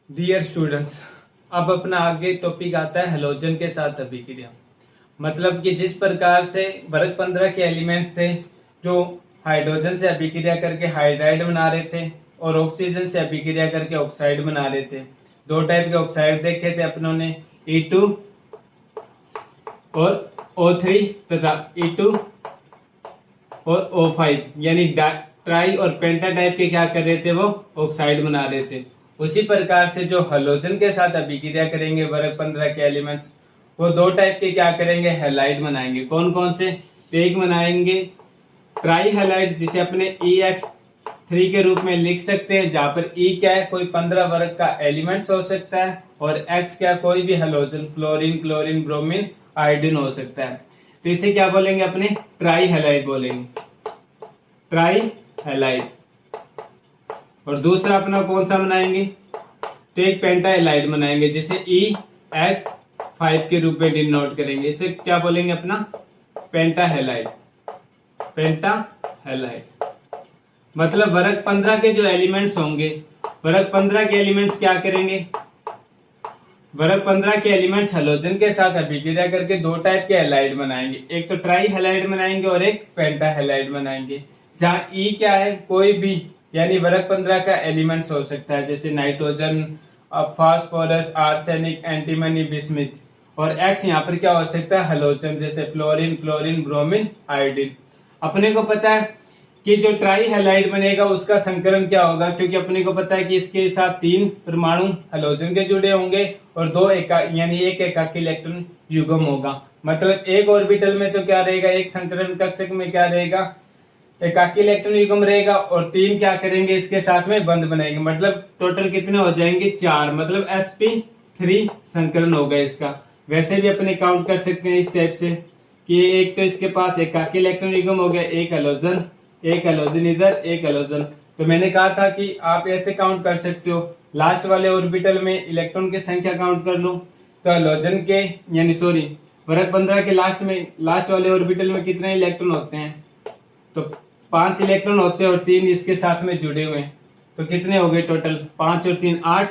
Dear students, अब अपना आगे टॉपिक आता है हेलोजन के साथ अभिक्रिया। मतलब कि जिस प्रकार से वर्ग 15 के एलिमेंट्स थे जो हाइड्रोजन से अभिक्रिया करके हाइड्राइड बना रहे थे और ऑक्सीजन से अभिक्रिया करके ऑक्साइड बना रहे थे। दो टाइप के ऑक्साइड देखे थे अपनों ने, E2 और O3 तथा E2 और O5, यानी ट्राई और पेंटा टाइप के क्या कर रहे थे, वो ऑक्साइड बना रहे थे। उसी प्रकार से जो हेलोजन के साथ अभिक्रिया करेंगे वर्ग 15 के एलिमेंट्स, वो दो टाइप के क्या करेंगे, हैलाइड बनाएंगे। कौन कौन से? एक बनाएंगे ट्राई हैलाइड, जिसे अपने EX3 के रूप में लिख सकते हैं, जहां पर E क्या है, कोई 15 वर्ग का एलिमेंट्स हो सकता है, और X क्या, कोई भी halogen, fluorine, chlorine, bromine, iodine हो सकता है। तो इसे क्या बोलेंगे, अपने ट्राई हैलाइड बोलेंगे, ट्राई हैलाइड। और दूसरा अपना कौन सा बनाएंगे, तो एक पेंटा हैलाइड बनाएंगे, जिसे EX5 के रूप में डिनोट करेंगे। इसे क्या बोलेंगे, अपना पेंटा हैलाइड, पेंटा हैलाइड। मतलब वर्ग 15 के जो एलिमेंट्स होंगे, वर्ग 15 के एलिमेंट्स क्या करेंगे, वर्ग 15 के एलिमेंट्स हेलोजन के साथ अभिक्रिया करके दो टाइप के हैलाइड बनाएंगे, एक तो ट्राई हैलाइड बनाएंगे और एक पेंटा हैलाइड बनाएंगे। जहां E क्या है, कोई भी यानी वर्ग 15 का एलिमेंट्स हो सकता है, जैसे nitrogen, phosphorus, arsenic, antimony, bismuth. और X यहाँ पर क्या हो सकता है, हेलोजन, जैसे फ्लोरीन, क्लोरीन, ब्रोमीन, आयोडीन। अपने को पता है कि जो ट्राई हैलाइड बनेगा उसका संकरण क्या होगा, क्योंकि अपने को पता है कि इसके साथ 3 परमाणु हेलोजन के जुड़े होंगे और 2 यानी एक एकाकी इलेक्ट्रॉन युग्म होगा। मतलब एक ऑर्बिटल में तो क्या रहेगा, एक संकरण कक्षक में क्या रहेगा, एकाकी इलेक्ट्रॉन युग्म रहेगा, और 3 क्या करेंगे, इसके साथ में बंध बनाएंगे। मतलब टोटल कितने हो जाएंगे, 4। मतलब sp3 संकरण होगा इसका। वैसे भी अपने काउंट कर सकते हैं इस टाइप से कि एक तो इसके पास एकाकी इलेक्ट्रॉन युग्म हो गया, एक हेलोजन इधर, एक हेलोजन। तो मैंने कहा था कि आप ऐसे काउंट कर सकते हो, लास्ट वाले ऑर्बिटल में इलेक्ट्रॉन की संख्या काउंट कर लो, तो हेलोजन के यानी सॉरी वर्ग 15 के लास्ट वाले ऑर्बिटल में कितने इलेक्ट्रॉन होते हैं, तो 5 इलेक्ट्रॉन होते हैं और 3 इसके साथ में जुड़े हुए हैं। तो कितने हो गए टोटल, 5 और 3 8,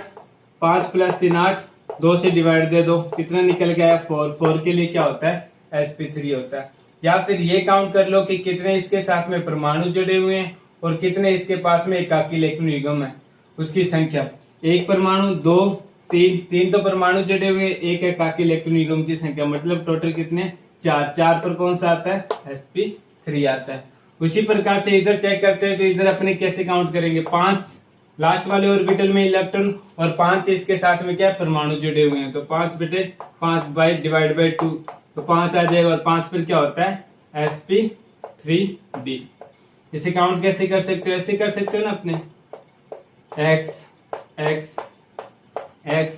5 + 3 8, 2 से डिवाइड दे दो, कितना निकल गया, 4 के लिए क्या होता है, sp3 होता है। या फिर ये काउंट कर लो कि कितने इसके साथ में परमाणु जुड़े हुए हैं और कितने इसके पास में एकाकी इलेक्ट्रॉन युग्म है, उसकी संख्या। एक परमाणु, 2, 3 तो परमाणु जुड़े हुए, एक एकाकी इलेक्ट्रॉन युग्म की संख्या, मतलब टोटल कितने, 4 पर कौन सा आता है, sp3 आता है। उसी प्रकार से इधर चेक करते हैं, तो इधर अपने कैसे काउंट करेंगे, 5 लास्ट वाले ऑर्बिटल में इलेक्ट्रॉन और 5 इसके साथ में क्या परमाणु जुड़े हुए हैं, तो 5/5 डिवाइड बाई 2, तो 5 आ जाएगा, और 5 पर क्या होता है, sp3d। इसे काउंट कैसे कर सकते हो, ऐसे कर सकते हो ना अपने, x x x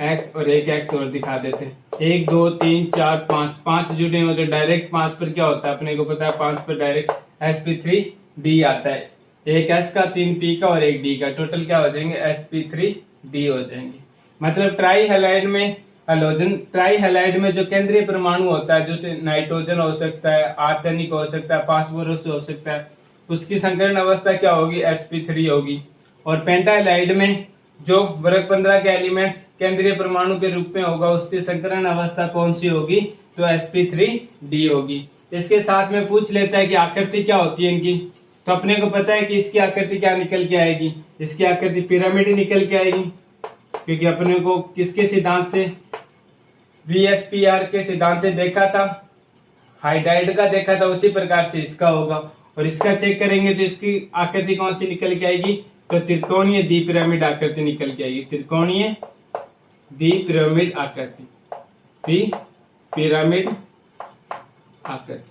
x और एक x और दिखा देते हैं, 1 2 3 4 5 जुड़े हो तो डायरेक्ट 5 पर क्या होता है, अपने को पता है 5 पर डायरेक्ट sp3d आता है। एक s का, 3 p का और एक d का, टोटल क्या हो जाएंगे, sp3d हो जाएंगे। मतलब ट्राई हैलाइड में ट्राई हैलाइड में जो केंद्रीय परमाणु होता है, जैसे नाइट्रोजन हो सकता है, आर्सेनिक हो सकता है, फास्फोरस हो सकता है, उसकी संकरण अवस्था क्या होगी, sp3 होगी। और पेंटा हैलाइड में जो वर्ग 15 के एलिमेंट्स केंद्रीय परमाणु के रूप में होगा, उसकी संकरण अवस्था कौन सी होगी, तो sp3d होगी। इसके साथ में पूछ लेता है कि आकृति क्या होती है इनकी, तो अपने को पता है कि इसकी आकृति क्या निकल के आएगी, इसकी आकृति पिरामिड निकल के आएगी, क्योंकि अपने को किसके सिद्धांत से, VSPR के सिद्धांत से देखा था, हाइड्राइड का देखा था, उसी प्रकार से इसका होगा। और इसका चेक करेंगे तो इसकी आकृति कौन सी निकल के आएगी, तो त्रिकोणीय द्विपिरामिड आकृति निकल के आएगी, त्रिकोणीय द्विपिरामिड आकृति, द्विपिरामिड आकृति।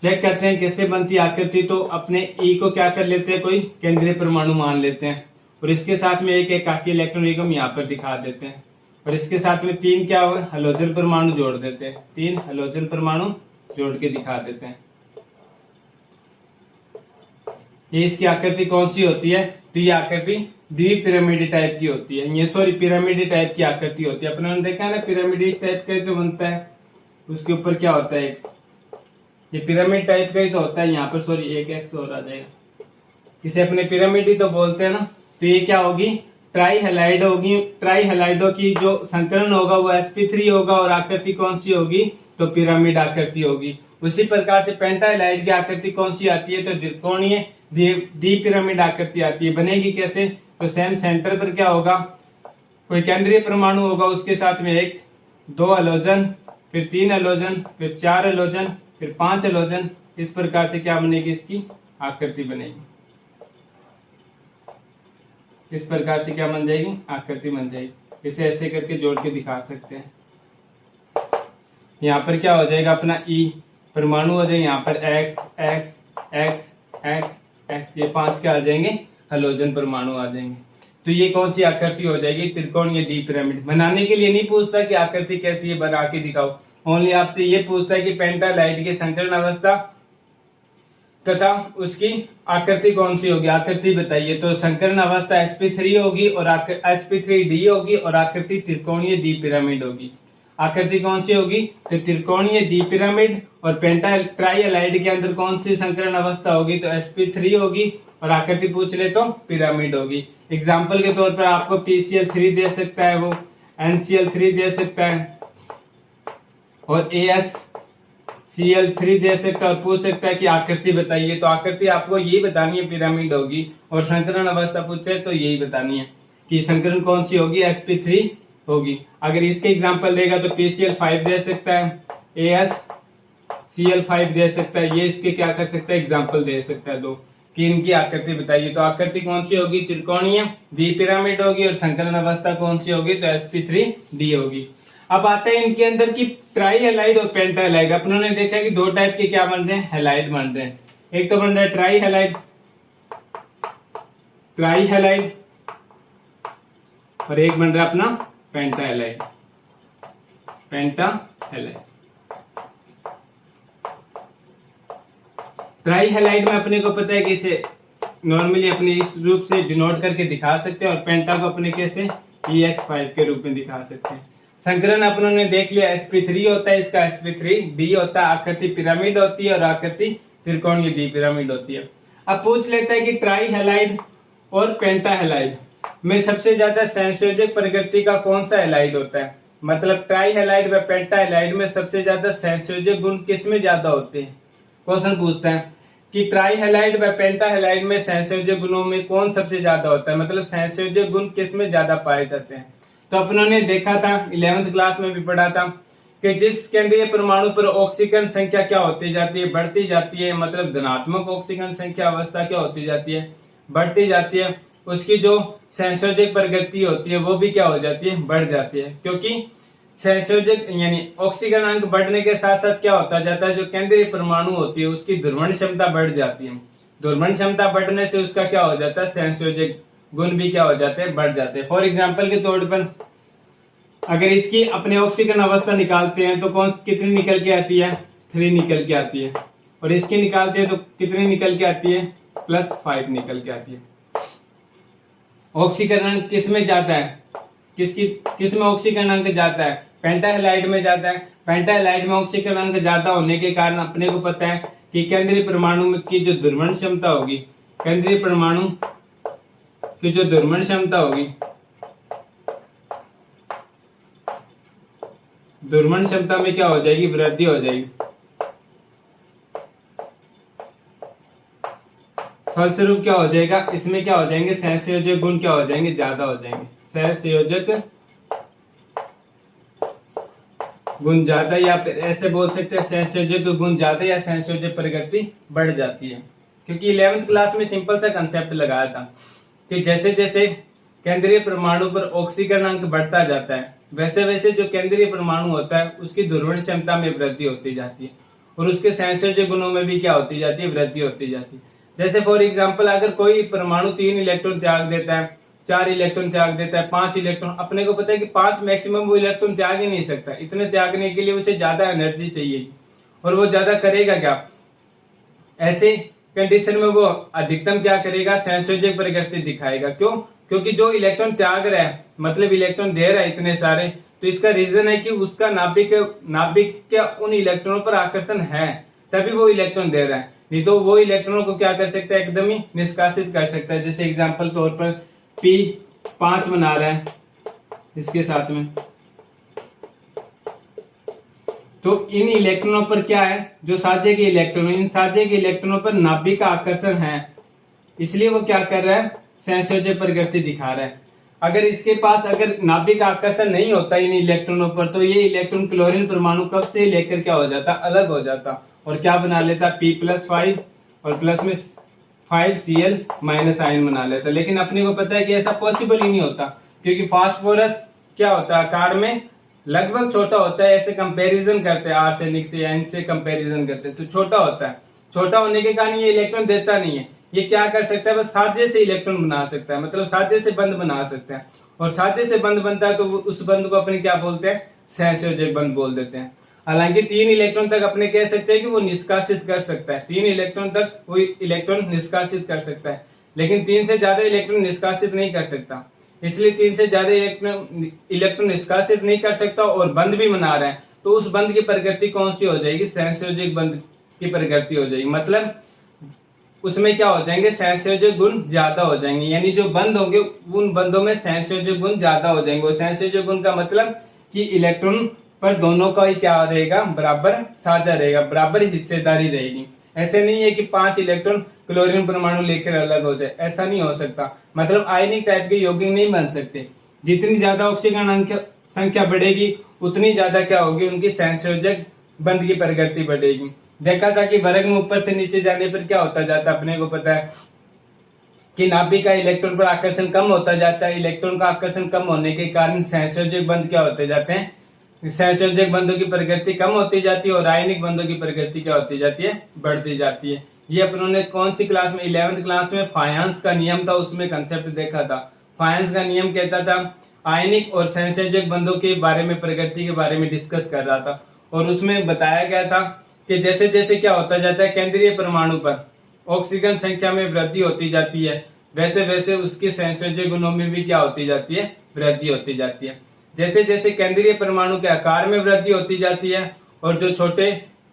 चेक करते हैं कैसे बनती आकृति, तो अपने E को क्या कर लेते हैं, कोई केंद्रीय परमाणु मान लेते हैं, और इसके साथ में एक एकाकी इलेक्ट्रॉन युग्म यहाँ पर दिखा देते हैं, और इसके साथ में 3 क्या हुए, हेलोजन परमाणु जोड़ देते हैं, 3 हेलोजन परमाणु जोड़ के दिखा देते हैं। ये इसकी आकृति कौन सी होती है, तो ये आकृति द्विपिरामिड टाइप की होती है, ये सॉरी पिरामिड टाइप की आकृति होती है। अपने देखा है ना, पिरामिड इस टाइप का जो बनता है, उसके ऊपर क्या होता है, ये पिरामिड टाइप का ही तो होता है। यहाँ पर सॉरी एक x और आ जाएगा, इसे अपने पिरामिड ही तो बोलते हैं ना। तो ये क्या होगी, ट्राई हैलाइड होगी, ट्राई हैलाइडो की जो संकरण होगा वो sp3 होगा और आकृति कौन सी होगी, तो पिरामिड आकृति होगी। उसी प्रकार से पेंटा हैलाइड की आकृति कौन सी आती है, तो त्रिकोणीय डी पिरामिड आकृति आती है। बनेगी कैसे, तो सेम सेंटर पर क्या होगा, कोई केंद्रीय परमाणु होगा, उसके साथ में 1 2 हैलोजन, फिर 3 हैलोजन, फिर 4 हैलोजन, फिर 5 हैलोजन। इस प्रकार से क्या बनेगी, इसकी आकृति बनेगी। इस प्रकार से क्या बन जाएगी, आकृति बन जाएगी। इसे ऐसे करके जोड़ के दिखा सकते हैं। यहाँ पर क्या हो जाएगा, अपना E परमाणु हो जाएगा, यहाँ पर X X X X X, ये 5 क्या आ जाएंगे, हैलोजन परमाणु आ जाएंगे। तो ये कौन सी आकृति हो जाएगी, त्रिकोणीय डी पिरामिड। बनाने के लिए नहीं पूछता कि आकृति कैसी है, बना के दिखाओ, ओनली आपसे ये पूछता है कि पेंटा हैलाइड की संकरण अवस्था तथा उसकी आकृति कौन सी होगी, आकृति बताइए। तो संकरण अवस्था sp3 होगी और sp3d होगी और आकृति त्रिकोणीय डी पिरामिड होगी। आकृति कौन सी होगी, तो त्रिकोणीय डी पिरामिड। और पेंटा ट्राई हैलाइड के अंदर कौन सी संकरण अवस्था होगी, तो sp3 होगी और आकृति पूछ ले तो पिरामिड होगी। एग्जाम्पल के तौर पर आपको PCl3 दे सकता है, वो NCl3 दे सकता है और AsCl3 दे सकता है और पूछ सकता है कि आकृति बताइए। तो आकृति आपको यही बतानी है, पिरामिड होगी। और संकरण अवस्था पूछे तो यही बतानी है कि संकरण कौन सी होगी, sp3 होगी। अगर इसके एग्जाम्पल देगा तो PCl5 दे सकता है, AsCl5 दे सकता है। ये इसके क्या कर सकता है, एग्जाम्पल दे सकता है दो कि इनकी आकृति बताइए। तो आकृति कौन सी होगी, त्रिकोणीय डी पिरामिड होगी और संकलन अवस्था कौन सी होगी, तो sp3d होगी। अब आता है इनके अंदर की ट्राई हैलाइड और पेंटा हैलाइड। अपनों ने देखा कि 2 टाइप के क्या बन रहे हैं, हैलाइड बन रहे हैं। एक तो बन रहा है ट्राई हैलाइड, ट्राई हैलाइड, और एक बन रहा है अपना पेंटा हैलाइड, पेंटा हैलाइड। ट्राई हैलाइड में अपने को पता है कि इसे नॉर्मली अपने इस रूप से डिनोट करके दिखा सकते हैं और पेंटा को अपने कैसे EX5 के रूप में दिखा सकते हैं। संकरण अपनों ने देख लिया, sp3 होता है, इसका sp3d होता है, आकृति पिरामिड होती है और आकृति त्रिकोणीय डी पिरामिड होती है। अब पूछ लेता है कि ट्राई हैलाइड और पेंटा हैलाइड में सबसे ज्यादा संयोजक प्रकृति का कौन सा हैलाइड होता है। मतलब ट्राई हैलाइड व पेंटा हैलाइड में सबसे ज्यादा संयोजक गुण किस में ज्यादा होते हैं। क्वेश्चन पूछता है कि ट्राई हैलाइड व पेंटा हैलाइड में संयोजक गुणों में कौन सबसे ज्यादा होता है, मतलब संयोजक गुण किस में ज्यादा पाए जाते हैं। तो अपनों ने देखा था 11th क्लास में भी पढ़ा था कि जिस केंद्रीय परमाणु पर ऑक्सीजन संख्या क्या होती जाती है, बढ़ती जाती है, मतलब धनात्मक ऑक्सीजन संख्या अवस्था क्या होती जाती है, बढ़ती जाती है, उसकी जो संयोजक प्रकृति होती है वो भी क्या हो जाती है, बढ़ जाती है। क्योंकि संयोजक यानी ऑक्सीजन अंक बढ़ने के साथ साथ क्या होता जाता है, जो केंद्रीय परमाणु होती है उसकी ध्रुवण क्षमता बढ़ जाती है। ध्रुवण क्षमता बढ़ने से उसका क्या हो जाता है, संयोजक गुण भी क्या हो जाते हैं, बढ़ जाते हैं। फॉर एग्जांपल के तौर पर अगर इसकी अपने ऑक्सीजन अवस्था निकालते हैं तो कौन कितनी निकल के आती है, 3 निकल के आती है, और इसकी निकालते हैं तो कितनी निकल के आती है, +5 निकल के आती है। ऑक्सीकरण किस में जाता है, किस में ऑक्सीकरण अंक जाता है, पेंटा हैलाइड में जाता है। पेंटा हैलाइड में ऑक्सीकरण अंक ज्यादा होने के कारण अपने को पता है कि केंद्रीय परमाणु की जो ध्रुवण क्षमता होगी, केंद्रीय परमाणु की जो ध्रुवण क्षमता होगी, ध्रुवण क्षमता में क्या हो जाएगी, वृद्धि हो जाएगी। फलस्वरूप क्या हो जाएगा, इसमें क्या हो जाएंगे, सहसंयोजक गुण क्या हो जाएंगे, ज्यादा हो जाएंगे। सहसंयोजक गुण ज्यादा, या फिर ऐसे बोल सकते हैं सहसंयोजक गुण ज्यादा या सहसंयोजक प्रकृति बढ़ जाती है। क्योंकि 11th क्लास में सिंपल सा कंसेप्ट लगाया था कि जैसे जैसे केंद्रीय परमाणु पर ऑक्सीकरण अंक बढ़ता जाता है वैसे वैसे जो केंद्रीय परमाणु होता है उसकी ध्रुवण क्षमता में वृद्धि होती जाती है और उसके सहसंयोजक गुणों में भी क्या होती जाती है, वृद्धि होती जाती है। जैसे फॉर एग्जांपल अगर कोई परमाणु 3 इलेक्ट्रॉन त्याग देता है, 4 इलेक्ट्रॉन त्याग देता है, 5 इलेक्ट्रॉन, अपने को पता है कि 5 मैक्सिमम वो इलेक्ट्रॉन त्याग ही नहीं सकता। इतने त्यागने के लिए उसे ज्यादा एनर्जी चाहिए और वो ज्यादा करेगा क्या, ऐसे कंडीशन में वो अधिकतम क्या करेगा, सहसंयोजक प्रकृति दिखाएगा। क्यों, क्योंकि जो इलेक्ट्रॉन त्याग रहा है मतलब इलेक्ट्रॉन दे रहा है इतने सारे, तो इसका रीजन है कि उसका नाभिक के उन इलेक्ट्रॉनों पर आकर्षण है तभी वो इलेक्ट्रॉन दे रहा है, नहीं तो वो इलेक्ट्रॉनों को क्या कर सकता है, एकदम ही निष्कासित कर सकता है। जैसे एग्जांपल तौर पर P 5 बना रहा है इसके साथ में। तो इन इलेक्ट्रॉनों पर क्या है, जो साझे के इलेक्ट्रॉन, इन साझे के इलेक्ट्रॉनों पर नाभिक का आकर्षण है, इसलिए वो क्या कर रहा है, संयोजक प्रकृति दिखा रहा है। अगर इसके पास अगर नाभिक का आकर्षण नहीं होता इन इलेक्ट्रॉनों पर, तो ये इलेक्ट्रॉन क्लोरीन परमाणु कब से लेकर क्या हो जाता, अलग हो जाता और क्या बना लेता, P+5 और प्लस में 5Cl माइनस आयन बना लेता। लेकिन अपने को पता है कि ऐसा पॉसिबल ही नहीं होता, क्योंकि फास्फोरस क्या होता है, आकार में लगभग छोटा होता है। ऐसे कंपैरिजन करते हैं आर्सेनिक से या इनसे कंपैरिजन करते हैं तो छोटा होता है। छोटा होने के कारण ये इलेक्ट्रॉन देता नहीं है। ये क्या कर सकता है, बस साझे से इलेक्ट्रॉन बना सकता है, मतलब साझे से बंध बना सकता है। और साझे से बंध बनता है तो उस बंध को अपने क्या बोलते हैं, सहसंयोजक बंध बोल देते हैं। हालांकि 3 इलेक्ट्रॉन तक अपने कह सकते हैं कि वो निष्कासित कर सकता है, 3 इलेक्ट्रॉन तक वो इलेक्ट्रॉन निष्कासित कर सकता है, लेकिन 3 से ज्यादा इलेक्ट्रॉन निष्कासित नहीं कर सकता। इसलिए 3 से ज्यादा इलेक्ट्रॉन निष्कासित नहीं कर सकता और बंध भी बना रहा है, तो उस बंध की प्रकृति कौन सी हो जाएगी, सहसंयोजक बंध की प्रकृति हो जाएगी। मतलब उसमें क्या हो जाएंगे, सहसंयोजक गुण ज्यादा हो जाएंगे, यानी जो बंध होंगे उन बंधों में सहसंयोजक गुण ज्यादा हो जाएंगे। और सहसंयोजक गुण का मतलब कि इलेक्ट्रॉन पर दोनों का ही क्या रहेगा, बराबर साझा रहेगा, बराबर हिस्सेदारी रहेगी। ऐसे नहीं है कि 5 इलेक्ट्रॉन क्लोरीन परमाणु लेकर अलग हो जाए, ऐसा नहीं हो सकता। मतलब आयनिक टाइप के यौगिक नहीं बन सकते। जितनी ज्यादा ऑक्सीजन संख्या बढ़ेगी उतनी ज्यादा क्या होगी, उनकी सहसंयोजक बंध की प्रकृति बढ़ेगी। देखा था कि वर्ग में ऊपर से नीचे जाने पर क्या होता जाता है, अपने को पता है कि नाभिक का इलेक्ट्रॉन पर आकर्षण कम होता जाता है। इलेक्ट्रॉन का आकर्षण कम होने के कारण सहसंयोजक बंध क्या होते जाते हैं, सहसंयोजक बंधों की प्रकृति कम होती जाती है और आयनिक बंधों की प्रकृति क्या होती जाती है, बढ़ती जाती है। ये अपनों ने कौन सी क्लास में, 11th क्लास में फायंस का नियम था, उसमें कंसेप्ट देखा था। फायंस का नियम कहता था आयनिक और सहसंयोजक बंधों के बारे में, प्रकृति के बारे में डिस्कस कर रहा था। और उसमें बताया गया था कि जैसे जैसे क्या होता जाता है, केंद्रीय परमाणु पर ऑक्सीजन संख्या में वृद्धि होती जाती है, वैसे वैसे उसके सहसंयोजक गुणों में भी क्या होती जाती है, वृद्धि होती जाती है। जैसे जैसे केंद्रीय परमाणु के आकार में वृद्धि होती जाती है और जो छोटे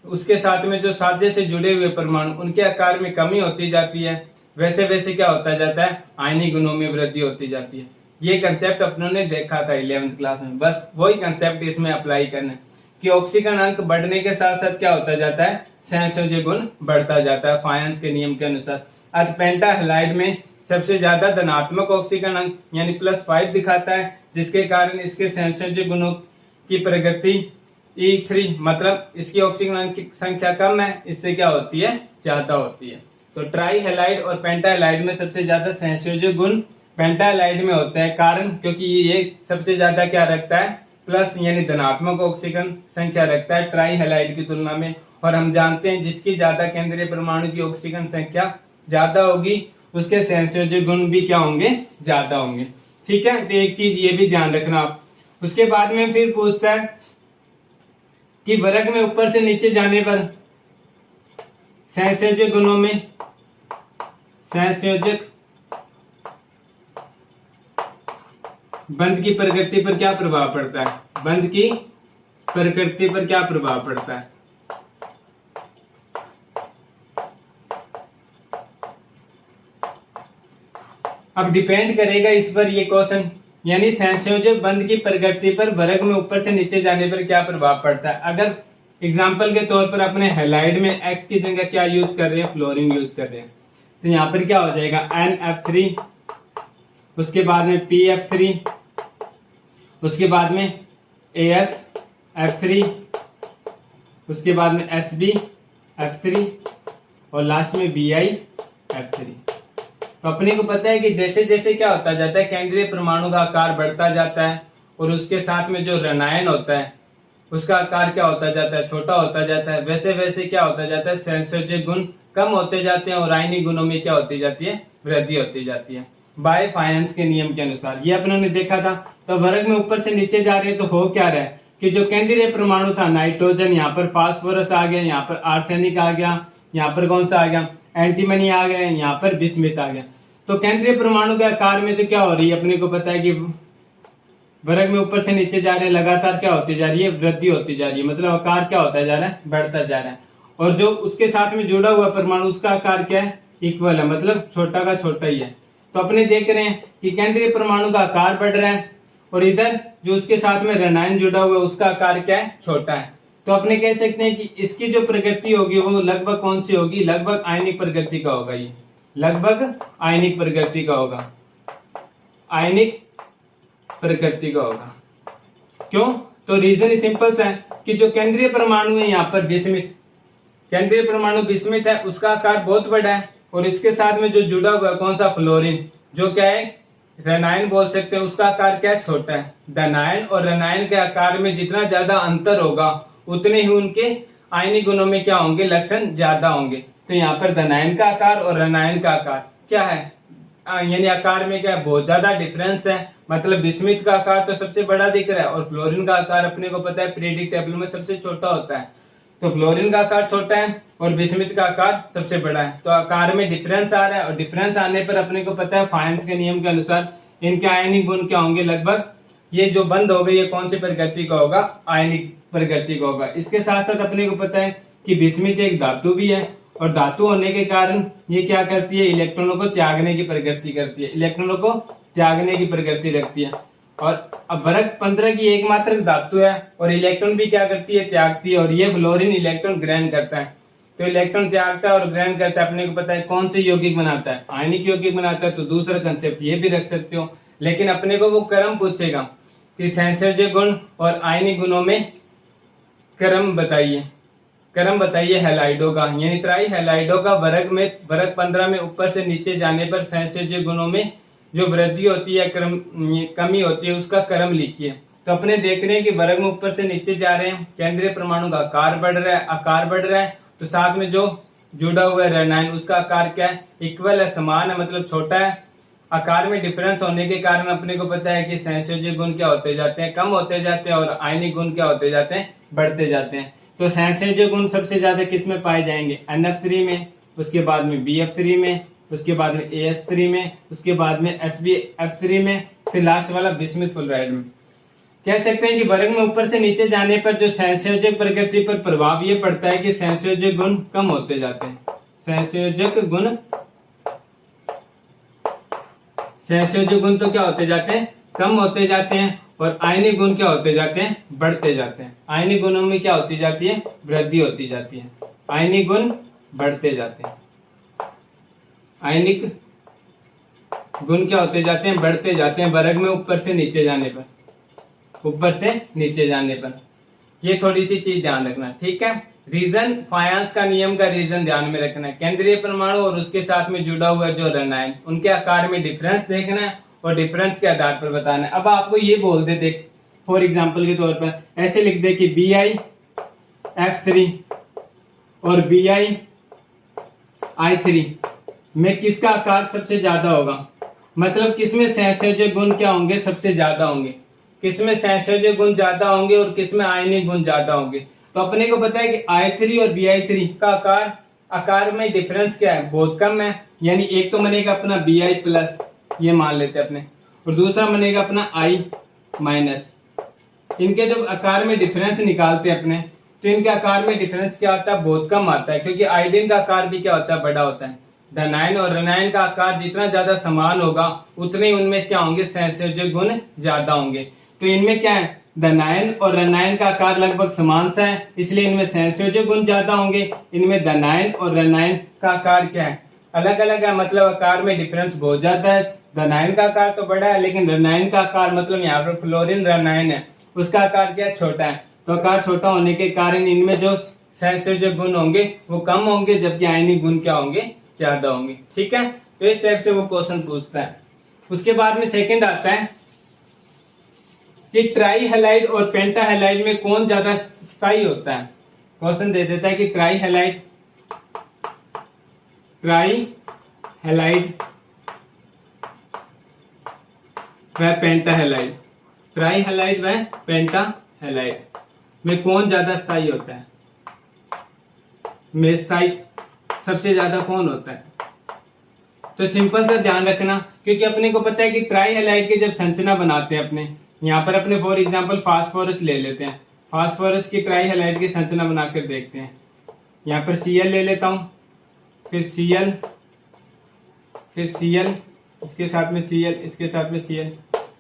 उसके साथ में जो साझे से जुड़े हुए परमाणु उनके आकार में कमी होती जाती है, वैसे वैसे क्या होता जाता है, आयनिक गुणों में वृद्धि होती जाती है। ये कंसेप्ट अपनों ने देखा था 11th क्लास में। बस वही कंसेप्ट इसमें अप्लाई करना है कि ऑक्सीजन अंक बढ़ने के साथ साथ क्या होता जाता है, सहसंयोजक गुण बढ़ता जाता है फायंस के नियम के अनुसार। आज पेंटाहैलाइड में सबसे ज्यादा धनात्मक ऑक्सीजन अंक यानी +5 दिखाता है, जिसके कारण इसके सहसंयोजक गुणों की प्रकृति E3, मतलब इसकी ऑक्सीजन अंक की संख्या कम है, इससे क्या होती है, ज्यादा होती है। तो ट्राईहैलाइड और पेंटाहैलाइड में सबसे ज्यादा सहसंयोजक गुण पेंटाहैलाइड में होते हैं, कारण क्योंकि ये सबसे ज्यादा क्या रखता है, प्लस यानी धनात्मक ऑक्सीजन संख्या रखता है ट्राईहैलाइड की तुलना में। और हम जानते हैं जिसकी ज्यादा केंद्रीय परमाणु की ऑक्सीजन संख्या ज्यादा होगी उसके सहसंयोजक गुण भी क्या होंगे, ज्यादा होंगे। ठीक है, तो एक चीज ये भी ध्यान रखना आप। उसके बाद में फिर पूछता है कि वर्ग में ऊपर से नीचे जाने पर सहसंयोजक गुणों में सहसंयोजक बंध की प्रकृति पर क्या प्रभाव पड़ता है, बंध की प्रकृति पर क्या प्रभाव पड़ता है। अब डिपेंड करेगा इस पर ये क्वेश्चन, यानी सहसंयोजक बंध की प्रकृति पर वर्ग में ऊपर से नीचे जाने पर क्या प्रभाव पड़ता है। अगर एग्जांपल के तौर पर अपने हैलाइड में X की जगह क्या यूज कर रहे हैं, फ्लोरीन यूज कर रहे हैं, तो यहाँ पर क्या हो जाएगा NF3, उसके बाद में PF3, उसके बाद में AsF3, उसके बाद में SbF3 और लास्ट में BiF3। तो अपने को पता है कि जैसे जैसे क्या होता जाता है, केंद्रीय परमाणु का आकार बढ़ता जाता है और उसके साथ में जो ऋणायन होता है उसका आकार क्या होता जाता है, छोटा होता जाता है। वैसे वैसे क्या होता जाता है, सहसंयोजक गुण कम होते जाते हैं और आयनिक गुणों में क्या होती जाती है, वृद्धि होती जाती है बाय फायंस के नियम के अनुसार। ये अपनों ने देखा था। तो वर्ग में ऊपर से नीचे जा रहे हैं तो हो क्या रहा है कि जो केंद्रीय परमाणु था नाइट्रोजन, यहाँ पर फास्फोरस आ गया, यहाँ पर आर्सेनिक आ गया, यहाँ पर कौन सा आ गया, एंटीमनी आ गया, यहाँ पर बिस्मिथ आ गया। तो केंद्रीय परमाणु के आकार में तो क्या हो रही है, अपने को पता है कि वर्ग में ऊपर से नीचे जा रहे हैं, लगातार क्या होती जा रही है, वृद्धि होती जा रही है, मतलब आकार क्या होता जा रहा है, बढ़ता जा रहा है। और जो उसके साथ में जुड़ा हुआ परमाणु उसका आकार क्या है, इक्वल है, मतलब छोटा का छोटा ही है। तो अपने देख रहे हैं कि केंद्रीय परमाणु का आकार बढ़ रहा है और इधर जो उसके साथ में ऋणायन जुड़ा हुआ है उसका आकार क्या है, छोटा है। तो अपने कह सकते हैं कि इसकी जो प्रकृति होगी वो लगभग कौन सी होगी, लगभग आयनिक प्रकृति का होगा। ये लगभग आयनिक प्रकृति का होगा, आयनिक प्रकृति का होगा। क्यों? तो रीजन सिंपल सा है कि जो केंद्रीय परमाणु है यहाँ पर विस्मित, केंद्रीय परमाणु विस्मित है, उसका आकार बहुत बड़ा है और इसके साथ में जो जुड़ा हुआ है कौन सा, फ्लोरीन, जो क्या है ऋणायन बोल सकते हैं, उसका आकार क्या है, छोटा है। धनायन और ऋणायन के आकार में जितना ज्यादा अंतर होगा उतने ही उनके आयनिक गुणों में क्या होंगे, लक्षण ज्यादा होंगे। तो यहाँ पर धनायन का आकार और ऋणायन का आकार क्या है, यानी आकार में क्या बहुत ज्यादा डिफरेंस है। मतलब विस्मित का आकार तो सबसे बड़ा दिख रहा है और फ्लोरीन का आकार अपने को पता है पीरियोडिक टेबल में सबसे छोटा होता है। तो फ्लोरीन का आकार छोटा है और विस्मित का आकार सबसे बड़ा है। तो आकार में डिफरेंस आ रहा है और डिफरेंस आने पर अपने को पता है फायंस के नियम के अनुसार इनके आयनिक गुण क्या होंगे, लगभग ये जो बंद हो गई ये कौन सी प्रकृति का होगा, आयनिक प्रकृति का होगा। इसके साथ साथ अपने को पता है कि विस्मित एक धातु भी है और धातु होने के कारण ये क्या करती है, इलेक्ट्रॉनों को त्यागने की प्रकृति करती है, इलेक्ट्रॉनों को त्यागने की प्रकृति रखती है। और अब वर्ग 15 की एकमात्र धातु है और इलेक्ट्रॉन भी क्या करती है, त्यागती है। और ये फ्लोरीन इलेक्ट्रॉन ग्रहण करता है। तो इलेक्ट्रॉन त्यागता है और ग्रहण करता है, अपने को पता है कौन से यौगिक बनाता है, आयनिक यौगिक बनाता है। तो दूसरा कंसेप्ट ये भी रख सकते हो, लेकिन अपने को वो क्रम पूछेगा कि सहसंयोजक गुण और आयनिक गुणों में क्रम बताइए, क्रम बताइए हैलाइडो का, यानी ट्राई हैलाइडो का वर्ग 15 में ऊपर से नीचे जाने पर सहसंयोजक गुणों में जो वृद्धि होती है, कमी होती है, उसका क्रम लिखिए। तो अपने देख रहे हैं कि वर्ग में ऊपर से नीचे जा रहे हैं, केंद्रीय परमाणु का आकार बढ़ रहा है, आकार बढ़ रहा है। तो साथ में जो जुड़ा हुआ है ऋणायन, उसका आकार क्या है, इक्वल है, समान है, मतलब छोटा है। आकार में डिफरेंस होने के कारण अपने को पता है कि सहसंयोजक गुण क्या होते जाते हैं, कम होते जाते हैं और आयनिक गुण क्या होते जाते हैं, बढ़ते जाते हैं। तो सहसंयोजक गुण सबसे ज्यादा किस में पाए जाएंगे, NF3 में, उसके बाद में BF3 में, उसके बाद में AS3 में, उसके बाद में SbF3 में, फिर लास्ट वाला विस्मित फ्लोराइड में। कह सकते हैं कि वर्ग में ऊपर से नीचे जाने पर जो सहसंयोजक प्रकृति पर प्रभाव ये पड़ता है कि सहसंयोजक गुण कम होते जाते हैं, सहसंयोजक गुण तो क्या होते जाते हैं, कम होते जाते हैं और आयनिक गुण क्या होते जाते हैं, बढ़ते जाते हैं। आयनिक गुणों में क्या होती जाती है, वृद्धि होती जाती है, आयनिक गुण बढ़ते जाते हैं, आयनिक गुण क्या होते जाते हैं, बढ़ते जाते हैं वर्ग में ऊपर से नीचे जाने पर, ऊपर से नीचे जाने पर। ये थोड़ी सी चीज ध्यान रखना, ठीक है। रीजन फायंस का नियम का रीजन ध्यान में रखना है, केंद्रीय परमाणु और उसके साथ में जुड़ा हुआ जो ऋणायन, उनके आकार में डिफरेंस देखना है और डिफरेंस के आधार पर बताना है। अब आपको ये बोल दे, देख फॉर एग्जांपल के तौर पर ऐसे लिख दे कि BiF3 और BiI3 में किसका आकार सबसे ज्यादा होगा, मतलब किसमें सहसंयोजक गुण क्या होंगे, सबसे ज्यादा होंगे, किसमें सहसंयोजक गुण ज्यादा होंगे और किसमें आयनिक गुण ज्यादा होंगे। तो अपने को पता है कि I3 और BI3 का आकार में डिफरेंस क्या है, बहुत कम है। यानी एक तो बनेगा अपना Bi+, ये मान लेते हैं अपने, और दूसरा बनेगा अपना I-। इनके जब आकार में डिफरेंस निकालते हैं अपने, तो इनके आकार में डिफरेंस क्या आता है, बहुत कम आता है, क्योंकि आयोडीन का आकार भी क्या होता है, बड़ा होता है। धनायन और ऋणायन का आकार जितना ज्यादा समान होगा उतने उनमें क्या होंगे, सहसंयोजक गुण ज्यादा होंगे। तो इनमें क्या है, धनायन और ऋणायन का आकार लगभग समान सा है, इसलिए इनमें सहसंयोजक गुण ज्यादा होंगे। इनमें धनायन और ऋणायन का आकार क्या है, अलग अलग है, मतलब आकार में डिफरेंस बहुत ज्यादा है। धनायन का आकार तो बड़ा है, लेकिन ऋणायन का आकार, मतलब यहाँ पर फ्लोरीन ऋणायन है, उसका आकार क्या छोटा है। तो आकार छोटा होने के कारण इनमें जो सहसंयोजक गुण होंगे वो कम होंगे, जबकि आयनिक गुण क्या होंगे, ज्यादा होंगे, ठीक है। तो इस टाइप से वो क्वेश्चन पूछता है। उसके बाद में सेकंड आता है कि ट्राई हैलाइड और पेंटा हैलाइड में कौन ज्यादा स्थायी होता है। क्वेश्चन दे देता है कि ट्राई हैलाइड व पेंटा हैलाइड, ट्राई हैलाइड व पेंटा हैलाइड में कौन ज्यादा स्थायी होता है, में स्थायी सबसे ज्यादा कौन होता है। तो सिंपल सा ध्यान रखना, क्योंकि अपने को पता है कि ट्राई हैलाइड की जब संरचना बनाते हैं अपने, यहाँ पर अपने फॉर एग्जांपल फास्फोरस ले लेते हैं, फास्फोरस की ट्राई हैलाइड की संरचना बनाकर देखते हैं। यहाँ पर Cl ले लेता हूं, फिर Cl, फिर Cl, इसके साथ में Cl, इसके साथ में Cl,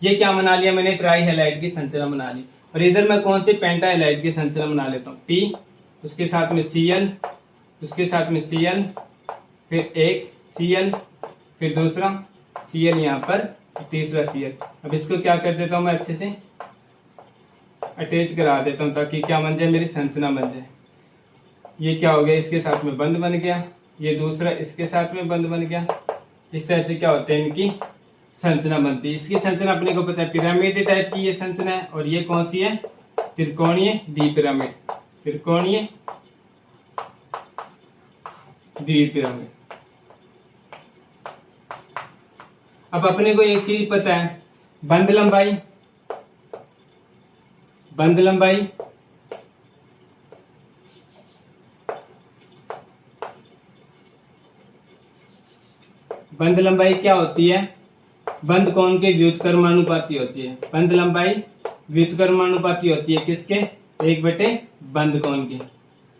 ये क्या बना लिया मैंने, ट्राई हैलाइड की संरचना बना ली। और इधर मैं कौन सी पेंटा हैलाइड की संरचना बना लेता हूँ, P, उसके साथ में Cl, उसके साथ में Cl, फिर एक Cl, फिर दूसरा Cl यहाँ पर, तीसरा Cl। अब इसको क्या कर देता हूँ मैं, अच्छे से अटैच करा देता हूँ ताकि क्या बन जाए, मेरी संरचना बन जाए। ये क्या हो गया, इसके साथ में बंद बन गया, ये दूसरा इसके साथ में बंद बन गया। इस टाइप से क्या होता है, इनकी संरचना बनती है। इसकी संरचना अपने को पता है पिरामिड टाइप की ये संरचना है, और ये कौन सी है, त्रिकोणीय द्विपिरामिड, त्रिकोणीय द्विपिरामिड। अब अपने को एक चीज पता है, बंद लंबाई, बंद लंबाई बंद लंबाई क्या होती है, बंद कोण के व्युत्क्रमानुपाती होती है। बंद लंबाई व्युत्क्रमानुपाती होती है किसके, 1/, बंद कोण के।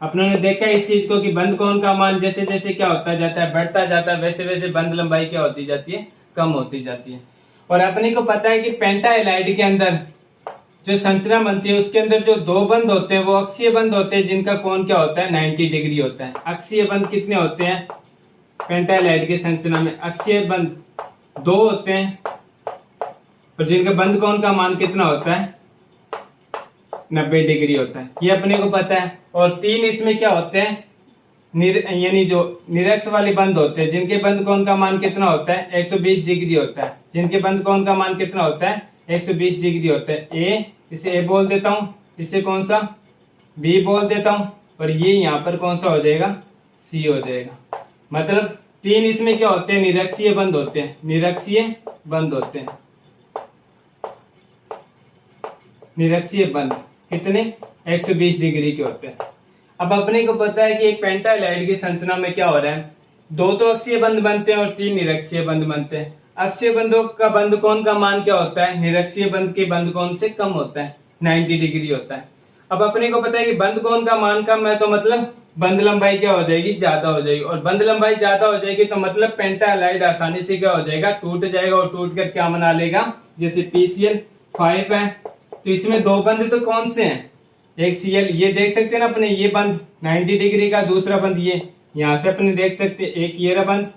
अपनों ने देखा इस चीज को कि बंद कोण का मान जैसे जैसे क्या होता जाता है, बढ़ता जाता है, वैसे वैसे बंद लंबाई क्या होती जाती है, कम होती जाती है। और अपने को पता है कि पेंटा हैलाइड के अंदर जो संरचना बनती है उसके अंदर जो दो बंद होते हैं वो अक्षीय बंद होते हैं, जिनका कोण क्या होता है, 90 डिग्री होता है। अक्षीय बंद कितने होते हैं पेंटा हैलाइड के संरचना में, अक्षीय बंद 2 होते हैं, और जिनके बंद कोण का मान कितना होता है, 90 डिग्री होता है, ये अपने को पता है। और 3 इसमें क्या होते हैं, यानी जो निरक्ष वाले बंद होते हैं, जिनके बंद कोण का मान कितना होता है, 120 डिग्री होता है। जिनके बंद कोण का मान कितना होता है, 120 डिग्री होता है। ए, इसे ए बोल देता हूं, इसे कौन सा, बी बोल देता हूं, और ये यहाँ पर कौन सा हो जाएगा, सी हो जाएगा। मतलब 3 इसमें क्या होते हैं, निरक्षीय बंद होते हैं, निरक्षीय बंद होते हैं, निरक्षीय बंद कितने, 120 डिग्री के होते हैं। अब अपने को पता है कि एक पेंटा हैलाइड की संरचना में क्या हो रहा है, 2 तो अक्षीय बंद बनते हैं और 3 निरक्षीय बंद बनते हैं। अक्षीय बंदों का बंद कोण का मान क्या होता है, निरक्षीय बंद के बंद कोण से कम होता है, 90 डिग्री होता है। अब अपने को पता है कि बंद कोण का मान कम है तो मतलब बंद लंबाई क्या हो जाएगी, ज्यादा हो जाएगी, और बंद लंबाई ज्यादा हो जाएगी तो मतलब पेंटा हैलाइड आसानी से क्या हो जाएगा, टूट जाएगा, और टूट कर क्या बना लेगा, जैसे PCl 5 है तो इसमें 2 बंद तो कौन से हैं, एक Cl, ये देख सकते हैं ना अपने, ये बंद 90 डिग्री का, दूसरा बंद ये यहां से अपने देख सकते हैं, एक ये रहा बंद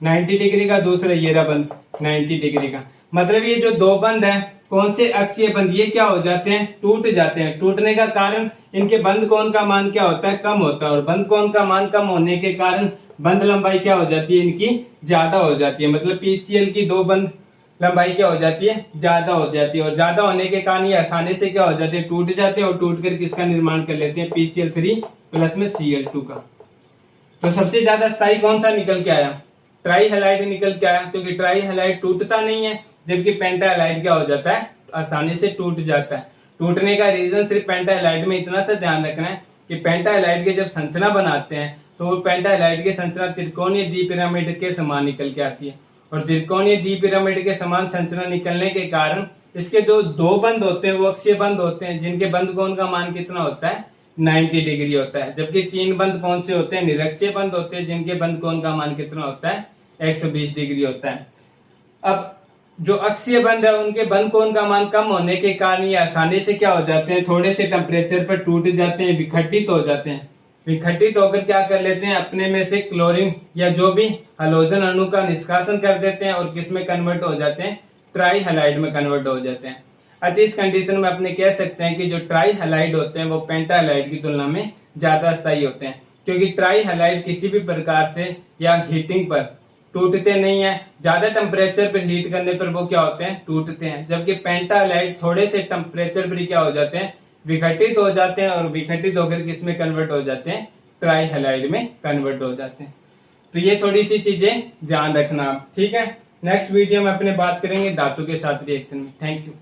90 डिग्री का, दूसरा ये रहा बंद 90 डिग्री का। मतलब ये जो 2 बंद है कौन से, अक्षीय बंद, ये क्या हो जाते हैं, टूट जाते हैं। टूटने का कारण इनके बंद कोण का मान क्या होता है, कम होता है, और बंद कोण का मान कम होने के कारण बंद लंबाई क्या हो जाती है, इनकी ज्यादा हो जाती है। मतलब PCl की 2 बंद लंबाई क्या हो जाती है, ज्यादा हो जाती है, और ज्यादा होने के कारण ये आसानी से क्या हो जाते हैं, टूट जाते हैं, और टूट कर किसका निर्माण कर लेते हैं, PCl3 प्लस में Cl2 का। तो सबसे ज्यादा स्थायी कौन सा निकल के आया, ट्राई हैलाइड निकल के आया, क्योंकि ट्राई हैलाइड टूटता नहीं है, जबकि पेंटा हैलाइड क्या हो जाता है, आसानी से टूट जाता है। टूटने का रीजन सिर्फ पेंटा हैलाइड में इतना सा ध्यान रखना है कि पेंटा हैलाइड के जब संरचना बनाते हैं तो वो पेंटा हैलाइड की संरचना त्रिकोणीय द्विपिरामिड के समान निकल के आती है, और त्रिकोणीय द्विपिरामिड के समान संरचना निकलने के कारण इसके जो 2 बंद होते हैं वो अक्षीय बंद होते हैं, जिनके बंद कोण का मान कितना होता है, 90 डिग्री होता है। जबकि 3 बंद कौन से होते हैं, निरक्षीय बंद होते हैं, जिनके बंद कोण का मान कितना होता है, 120 डिग्री होता है। अब जो अक्षीय बंद है उनके बंद कोण का मान कम होने के कारण ये आसानी से क्या हो जाते हैं, थोड़े से टेम्परेचर पर टूट जाते हैं, विखंडित हो जाते हैं। विखंडित होकर क्या कर लेते हैं, अपने में से क्लोरीन या जो भी हैलोजन अणु का निष्कासन कर देते हैं, और किस में कन्वर्ट हो जाते हैं, ट्राई हैलाइड में कन्वर्ट हो जाते हैं। अतः इस कंडीशन में अपने कह सकते हैं कि जो ट्राई हैलाइड होते हैं वो पेंटा हैलाइड की तुलना में ज्यादा स्थायी होते हैं, क्योंकि ट्राई हैलाइड किसी भी प्रकार से या हीटिंग पर टूटते नहीं है, ज्यादा टेम्परेचर पर हीट करने पर वो क्या होते हैं, टूटते हैं। जबकि पेंटा हैलाइड थोड़े से टेम्परेचर पर क्या हो जाते हैं, विघटित हो जाते हैं, और विघटित होकर किस में कन्वर्ट हो जाते हैं, ट्राई हैलाइड में कन्वर्ट हो जाते हैं। तो ये थोड़ी सी चीजें ध्यान रखना, ठीक है। नेक्स्ट वीडियो में अपने बात करेंगे धातु के साथ रिएक्शन में। Thank you.